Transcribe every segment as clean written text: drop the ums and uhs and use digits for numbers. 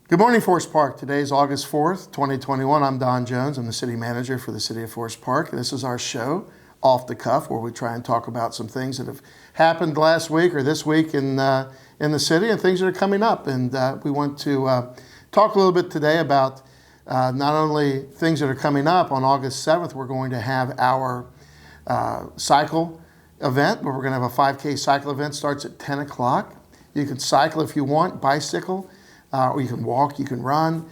Good morning, Forest Park. Today is August 4th, 2021. I'm Don Jones. I'm the city manager for the city of Forest Park. This is our show, Off the Cuff, where we try and talk about some things that have happened last week or this week in the city and things that are coming up. And we want to talk a little bit today about not only things that are coming up. On August 7th, we're going to have our cycle event, where we're going to have a 5K cycle event. Starts at 10 o'clock. You can cycle if you want, bicycle. Or you can walk, you can run,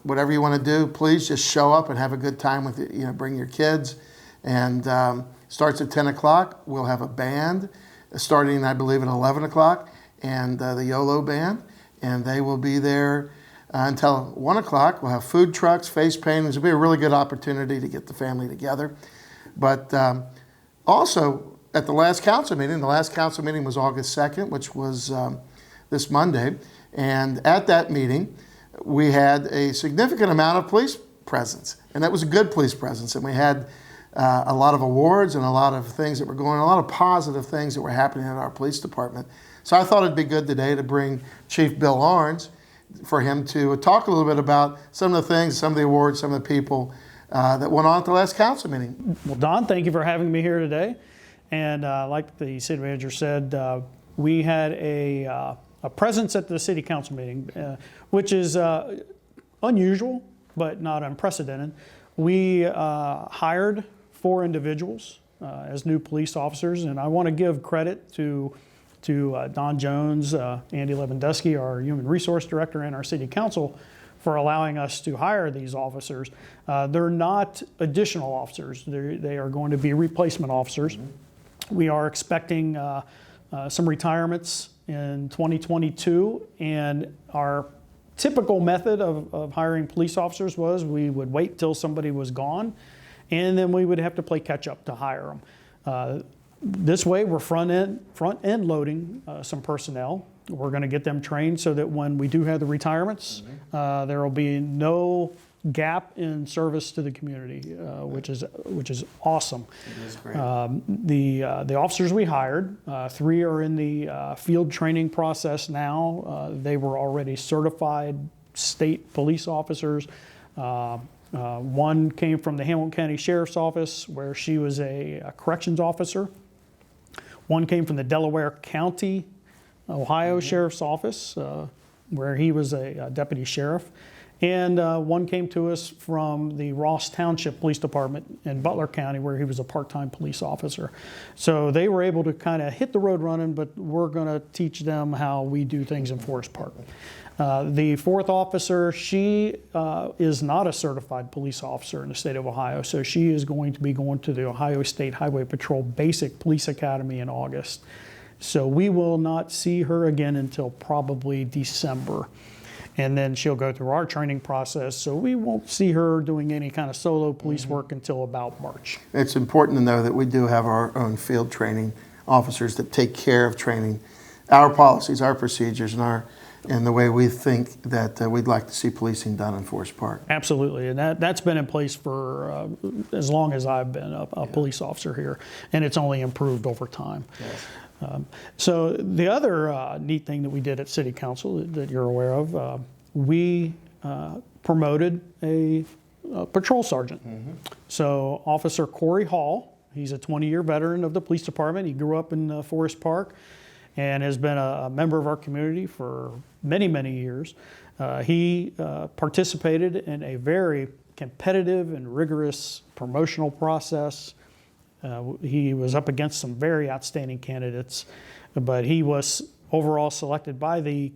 whatever you want to do. Please just show up and have a good time with it. Bring your kids. And starts at 10 o'clock. We'll have a band starting, I believe, at 11 o'clock, and the YOLO band. And they will be there until 1 o'clock. We'll have food trucks, face paintings. It'll be a really good opportunity to get the family together. But also, at the last council meeting was August 2nd, which was this Monday. And at that meeting, we had a significant amount of police presence. And that was a good police presence. And we had a lot of awards and a lot of things that were going on, a lot of positive things that were happening in our police department. So I thought it'd be good today to bring Chief Bill Arns for him to talk a little bit about some of the things, some of the awards, some of the people that went on at the last council meeting. Well, Don, thank you for having me here today. And like the city manager said, we had a presence at the city council meeting, which is unusual, but not unprecedented. We hired 4 individuals as new police officers, and I want to give credit to Don Jones, Andy Lewandowski, our human resource director, and our city council for allowing us to hire these officers. They're not additional officers. They are going to be replacement officers. We are expecting some retirements in 2022, and our typical method of hiring police officers was we would wait till somebody was gone, and then we would have to play catch up to hire them. This way, we're front end loading some personnel. We're going to get them trained so that when we do have the retirements, there will be no gap in service to the community, which is awesome. It is great. The officers we hired, 3 are in the field training process now. They were already certified state police officers. 1 came from the Hamilton County Sheriff's Office, where she was a corrections officer. 1 came from the Delaware County, Ohio Sheriff's Office, where he was a deputy sheriff. And 1 came to us from the Ross Township Police Department in Butler County, where he was a part-time police officer. So they were able to kind of hit the road running, but we're going to teach them how we do things in Forest Park. The 4th officer, she is not a certified police officer in the state of Ohio, so she is going to be going to the Ohio State Highway Patrol Basic Police Academy in August. So we will not see her again until probably December. And then she'll go through our training process, so we won't see her doing any kind of solo police work until about March. It's important to know that we do have our own field training officers that take care of training our policies, our procedures, and the way we think that we'd like to see policing done in Forest Park. Absolutely, and that's been in place for as long as I've been a police officer here, and it's only improved over time. Yes. So the other neat thing that we did at City Council that you're aware of, we promoted a patrol sergeant. So Officer Corey Hall, he's a 20-year veteran of the police department. He grew up in Forest Park and has been a member of our community for many, many years. He participated in a very competitive and rigorous promotional process. He was up against some very outstanding candidates, but he was overall selected by the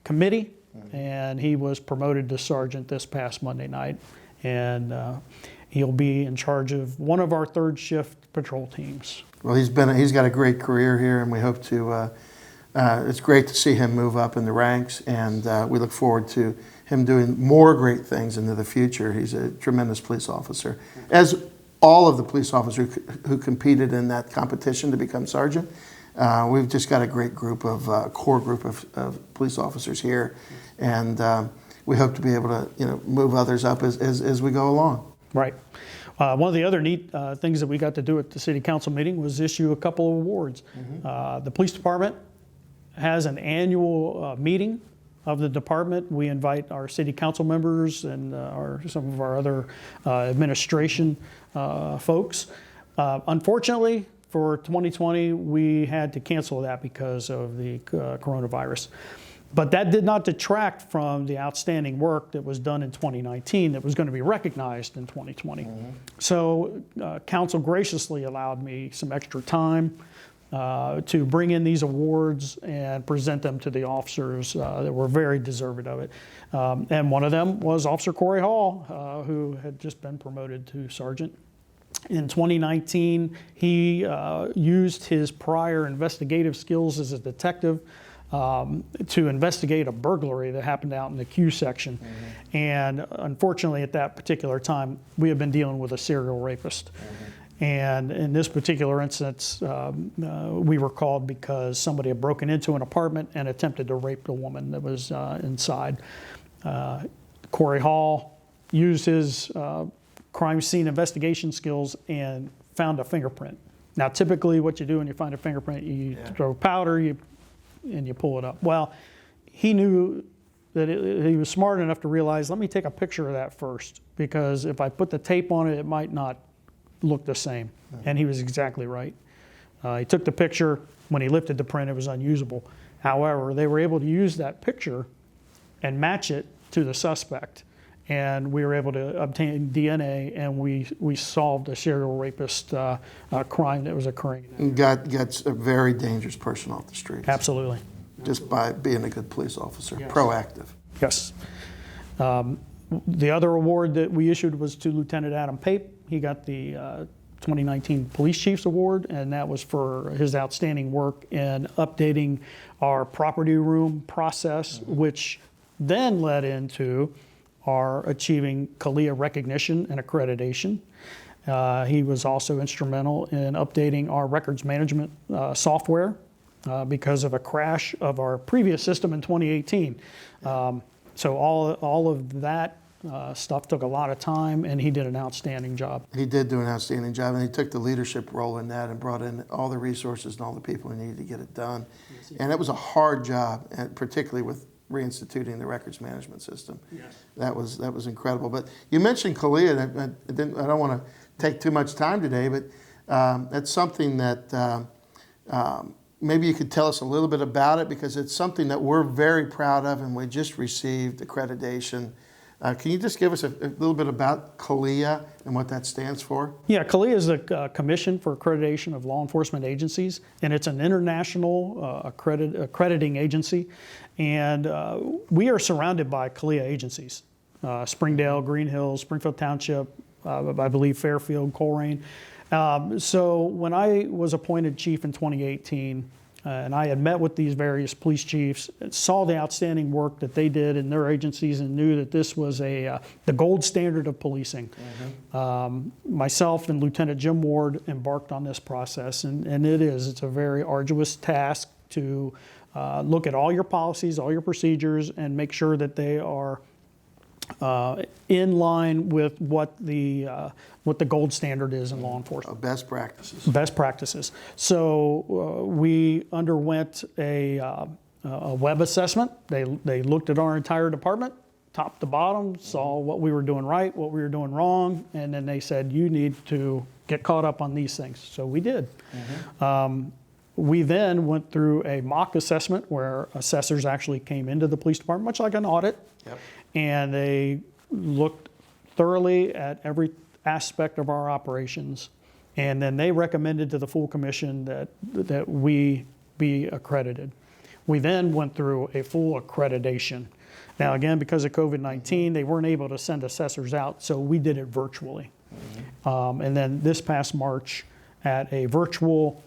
committee, and he was promoted to sergeant this past Monday night. And he'll be in charge of one of our 3rd shift patrol teams. Well, he's got a great career here, and we hope to. It's great to see him move up in the ranks, and we look forward to him doing more great things into the future. He's a tremendous police officer, as all of the police officers who competed in that competition to become sergeant. We've just got a great group of core group of police officers here, and we hope to be able to move others up as we go along. Right. One of the other neat things that we got to do at the city council meeting was issue a couple of awards. The police department has an annual meeting of the department. We invite our city council members and some of our other administration folks. Unfortunately, for 2020, we had to cancel that because of the coronavirus. But that did not detract from the outstanding work that was done in 2019 that was going to be recognized in 2020. So council graciously allowed me some extra time to bring in these awards and present them to the officers that were very deserving of it. And one of them was Officer Corey Hall, who had just been promoted to sergeant. In 2019, he used his prior investigative skills as a detective to investigate a burglary that happened out in the Q section. And unfortunately, at that particular time, we had been dealing with a serial rapist. And in this particular instance, we were called because somebody had broken into an apartment and attempted to rape the woman that was inside. Corey Hall used his crime scene investigation skills and found a fingerprint. Now, typically what you do when you find a fingerprint, you throw powder and you pull it up. Well, he knew that he was smart enough to realize, let me take a picture of that first, because if I put the tape on it, it might not look the same. And he was exactly right. He took the picture. When he lifted the print, it was unusable. However, they were able to use that picture and match it to the suspect. And we were able to obtain DNA, and we solved a serial rapist crime that was occurring. And got a very dangerous person off the streets. Absolutely. Just by being a good police officer, Yes. proactive. Yes. The other award that we issued was to Lieutenant Adam Pape. He got the 2019 Police Chiefs Award, and that was for his outstanding work in updating our property room process, which then led into our achieving CALIA recognition and accreditation. He was also instrumental in updating our records management software because of a crash of our previous system in 2018. So all of that stuff took a lot of time, and he did an outstanding job. He did do an outstanding job, and he took the leadership role in that and brought in all the resources and all the people he needed to get it done. Yes, and it was a hard job, and particularly with reinstituting the records management system. Yes. That was incredible. But you mentioned CALIA, and I don't want to take too much time today, but that's something that maybe you could tell us a little bit about it, because it's something that we're very proud of, and we just received accreditation. Can you just give us a little bit about CALIA and what that stands for? Yeah, CALIA is a Commission for Accreditation of Law Enforcement Agencies, and it's an international accrediting agency. And we are surrounded by CALIA agencies, Springdale, Green Hills, Springfield Township, I believe Fairfield, Coleraine. So when I was appointed chief in 2018, and I had met with these various police chiefs, saw the outstanding work that they did in their agencies, and knew that this was the gold standard of policing. Myself and Lieutenant Jim Ward embarked on this process, and it's a very arduous task to look at all your policies, all your procedures, and make sure that they are in line with what the gold standard is in law enforcement. Best practices. Best practices. So we underwent a web assessment. They looked at our entire department, top to bottom, saw what we were doing right, what we were doing wrong, and then they said, you need to get caught up on these things. So we did. We then went through a mock assessment where assessors actually came into the police department, much like an audit. Yep. And they looked thoroughly at every aspect of our operations, and then they recommended to the full commission that we be accredited. We then went through a full accreditation. Now again, because of COVID-19, they weren't able to send assessors out, so we did it virtually. And then this past March, at a virtual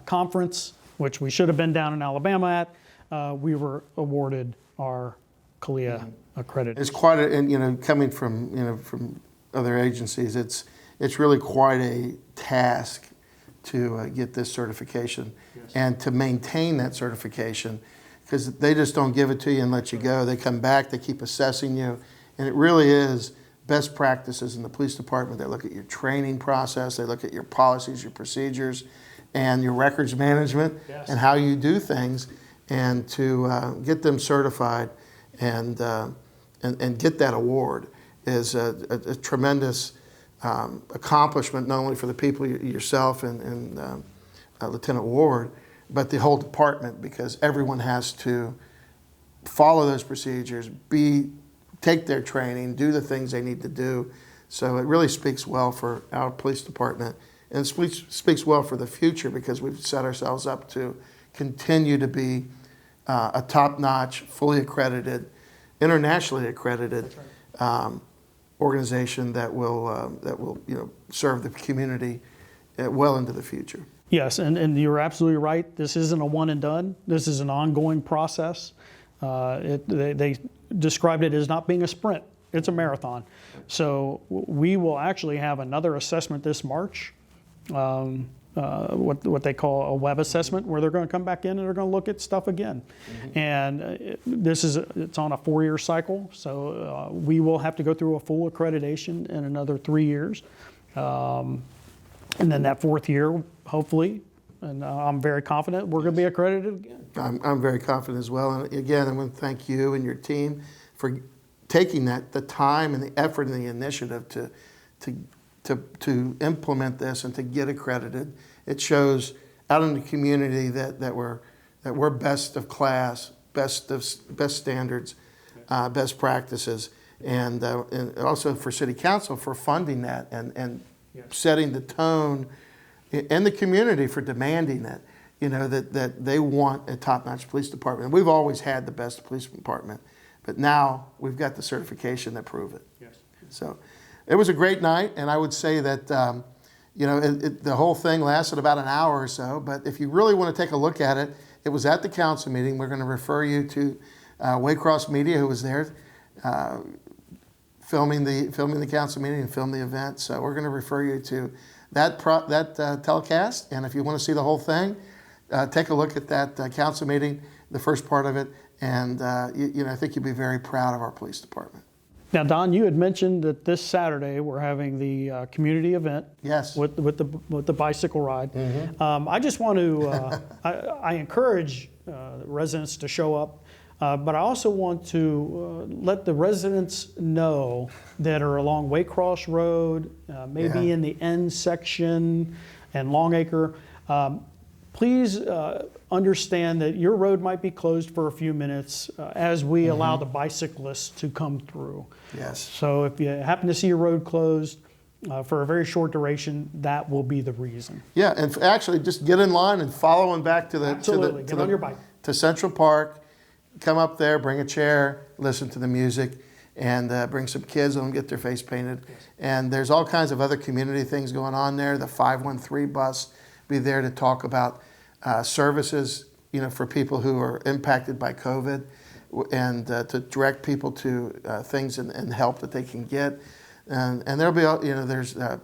conference, which we should have been down in Alabama at, we were awarded our CALIA accreditation. It's quite a, and coming from other agencies, it's really quite a task to get this certification. Yes. And to maintain that certification, because they just don't give it to you and let you go. They come back, they keep assessing you, and it really is best practices in the police department. They look at your training process, they look at your policies, your procedures, and your records management. Yes. And how you do things. and to get them certified and get that award is a tremendous accomplishment, not only for the people yourself and Lieutenant Ward, but the whole department, because everyone has to follow those procedures, take their training, do the things they need to do. So it really speaks well for our police department, and it speaks well for the future, because we've set ourselves up to continue to be a top-notch, fully accredited, internationally accredited organization that will serve the community well into the future. Yes, and you're absolutely right. This isn't a one and done. This is an ongoing process. They described it as not being a sprint. It's a marathon. So we will actually have another assessment this March, what they call a web assessment, where they're going to come back in and they're going to look at stuff again. Mm-hmm. And it's on a 4-year cycle, so we will have to go through a full accreditation in another 3 years. And then that 4th year, hopefully, and I'm very confident we're going to be accredited again. I'm very confident as well. And again, I want to thank you and your team for taking the time and the effort and the initiative to implement this and to get accredited. It shows out in the community that we're best of class, best standards, best practices, and also for City Council for funding that and setting the tone in the community for demanding it. That they want a top-notch police department. We've always had the best police department, but now we've got the certification that prove it. Yes. So it was a great night, and I would say that the whole thing lasted about an hour or so, but if you really want to take a look at it, it was at the council meeting. We're going to refer you to Waycross Media, who was there filming the council meeting and filmed the event. So we're going to refer you to that telecast, and if you want to see the whole thing, take a look at that council meeting, the first part of it, and I think you'll be very proud of our police department. Now, Don, you had mentioned that this Saturday we're having the community event. Yes. With the bicycle ride. Mm-hmm. I just want to I encourage residents to show up, but I also want to let the residents know that are along Waycross Road, maybe in the end section and Longacre. Please understand that your road might be closed for a few minutes as we allow the bicyclists to come through. Yes. So if you happen to see your road closed for a very short duration, that will be the reason. Yeah, and actually just get in line and follow them back to Get on your bike. To Central Park. Come up there, bring a chair, listen to the music, and bring some kids, let them get their face painted. Yes. And there's all kinds of other community things going on there. The 513 bus be there to talk about services, for people who are impacted by COVID, and to direct people to things and help that they can get. And there'll be, there's, I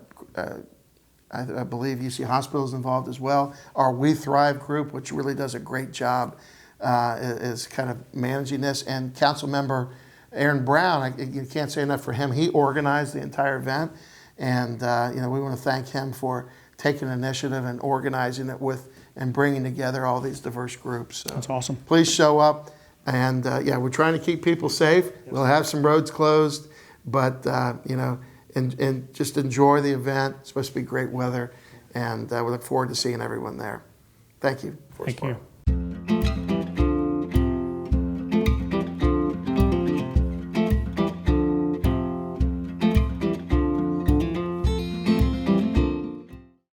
believe UC Hospital is involved as well. Our We Thrive group, which really does a great job, is kind of managing this. And Council Member Aaron Brown, you can't say enough for him. He organized the entire event, and we want to thank him for taking initiative and organizing it and bringing together all these diverse groups. So that's awesome. Please show up, and we're trying to keep people safe. Yes. We'll have some roads closed, but and just enjoy the event. It's supposed to be great weather, and we look forward to seeing everyone there. Thank you. Thank you.